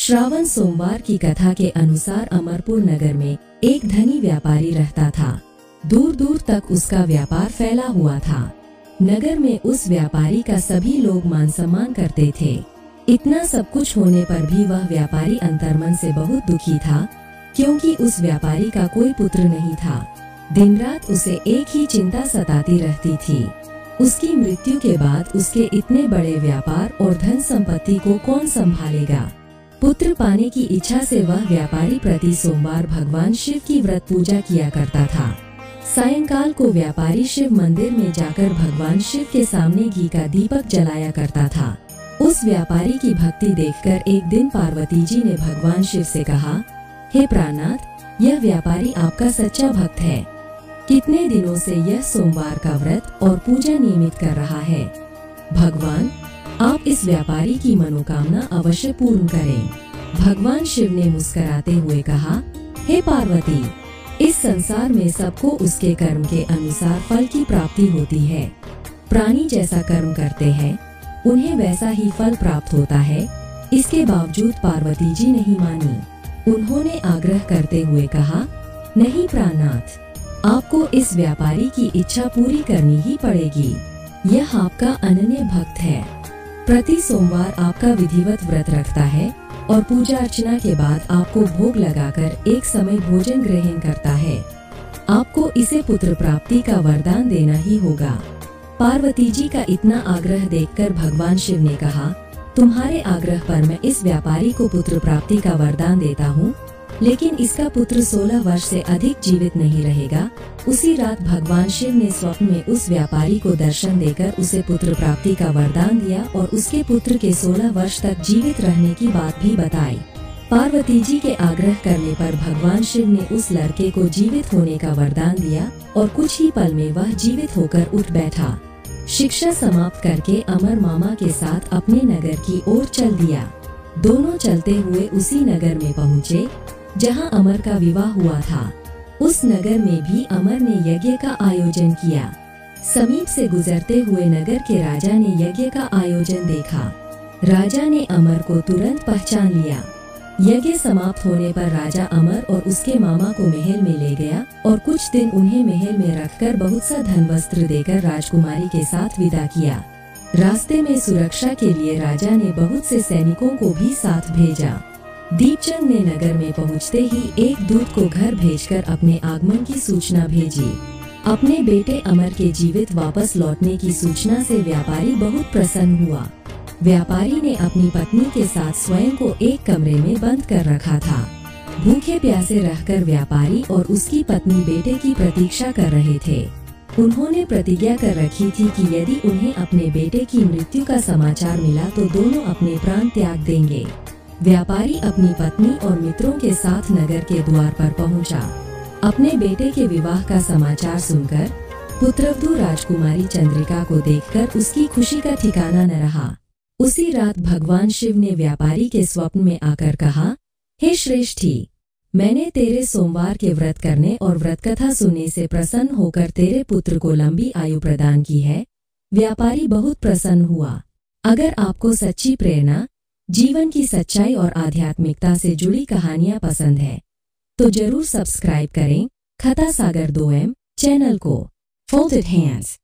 श्रावण सोमवार की कथा के अनुसार अमरपुर नगर में एक धनी व्यापारी रहता था। दूर दूर तक उसका व्यापार फैला हुआ था। नगर में उस व्यापारी का सभी लोग मान सम्मान करते थे। इतना सब कुछ होने पर भी वह व्यापारी अंतर्मन से बहुत दुखी था, क्योंकि उस व्यापारी का कोई पुत्र नहीं था। दिन रात उसे एक ही चिंता सताती रहती थी, उसकी मृत्यु के बाद उसके इतने बड़े व्यापार और धन संपत्ति को कौन संभालेगा। पुत्र पाने की इच्छा से वह व्यापारी प्रति सोमवार भगवान शिव की व्रत पूजा किया करता था। सायंकाल को व्यापारी शिव मंदिर में जाकर भगवान शिव के सामने घी का दीपक जलाया करता था। उस व्यापारी की भक्ति देखकर एक दिन पार्वती जी ने भगवान शिव से कहा, हे प्राणनाथ, यह व्यापारी आपका सच्चा भक्त है। कितने दिनों से यह सोमवार का व्रत और पूजा नियमित कर रहा है। भगवान, आप इस व्यापारी की मनोकामना अवश्य पूर्ण करें। भगवान शिव ने मुस्कुराते हुए कहा, हे पार्वती, इस संसार में सबको उसके कर्म के अनुसार फल की प्राप्ति होती है। प्राणी जैसा कर्म करते हैं, उन्हें वैसा ही फल प्राप्त होता है। इसके बावजूद पार्वती जी नहीं मानी। उन्होंने आग्रह करते हुए कहा, नहीं प्राणनाथ, आपको इस व्यापारी की इच्छा पूरी करनी ही पड़ेगी। यह आपका अनन्य भक्त है। प्रति सोमवार आपका विधिवत व्रत रखता है और पूजा अर्चना के बाद आपको भोग लगाकर एक समय भोजन ग्रहण करता है। आपको इसे पुत्र प्राप्ति का वरदान देना ही होगा। पार्वती जी का इतना आग्रह देखकर भगवान शिव ने कहा, तुम्हारे आग्रह पर मैं इस व्यापारी को पुत्र प्राप्ति का वरदान देता हूँ, लेकिन इसका पुत्र 16 वर्ष से अधिक जीवित नहीं रहेगा। उसी रात भगवान शिव ने स्वप्न में उस व्यापारी को दर्शन देकर उसे पुत्र प्राप्ति का वरदान दिया और उसके पुत्र के 16 वर्ष तक जीवित रहने की बात भी बताई। पार्वती जी के आग्रह करने पर भगवान शिव ने उस लड़के को जीवित होने का वरदान दिया और कुछ ही पल में वह जीवित होकर उठ बैठा। शिक्षा समाप्त करके अमर मामा के साथ अपने नगर की ओर चल दिया। दोनों चलते हुए उसी नगर में पहुँचे जहाँ अमर का विवाह हुआ था। उस नगर में भी अमर ने यज्ञ का आयोजन किया। समीप से गुजरते हुए नगर के राजा ने यज्ञ का आयोजन देखा। राजा ने अमर को तुरंत पहचान लिया। यज्ञ समाप्त होने पर राजा अमर और उसके मामा को महल में ले गया और कुछ दिन उन्हें महल में रखकर बहुत सा धन वस्त्र देकर राजकुमारी के साथ विदा किया। रास्ते में सुरक्षा के लिए राजा ने बहुत से सैनिकों को भी साथ भेजा। दीपचंद ने नगर में पहुंचते ही एक दूत को घर भेजकर अपने आगमन की सूचना भेजी। अपने बेटे अमर के जीवित वापस लौटने की सूचना से व्यापारी बहुत प्रसन्न हुआ। व्यापारी ने अपनी पत्नी के साथ स्वयं को एक कमरे में बंद कर रखा था। भूखे प्यासे रहकर व्यापारी और उसकी पत्नी बेटे की प्रतीक्षा कर रहे थे। उन्होंने प्रतिज्ञा कर रखी थी कि यदि उन्हें अपने बेटे की मृत्यु का समाचार मिला तो दोनों अपने प्राण त्याग देंगे। व्यापारी अपनी पत्नी और मित्रों के साथ नगर के द्वार पर पहुंचा। अपने बेटे के विवाह का समाचार सुनकर पुत्रवधू राजकुमारी चंद्रिका को देखकर उसकी खुशी का ठिकाना न रहा। उसी रात भगवान शिव ने व्यापारी के स्वप्न में आकर कहा, हे श्रेष्ठी, मैंने तेरे सोमवार के व्रत करने और व्रत कथा सुनने से प्रसन्न होकर तेरे पुत्र को लंबी आयु प्रदान की है। व्यापारी बहुत प्रसन्न हुआ। अगर आपको सच्ची प्रेरणा, जीवन की सच्चाई और आध्यात्मिकता से जुड़ी कहानियाँ पसंद है तो जरूर सब्सक्राइब करें कथा सागर 2M चैनल को। Folded hands.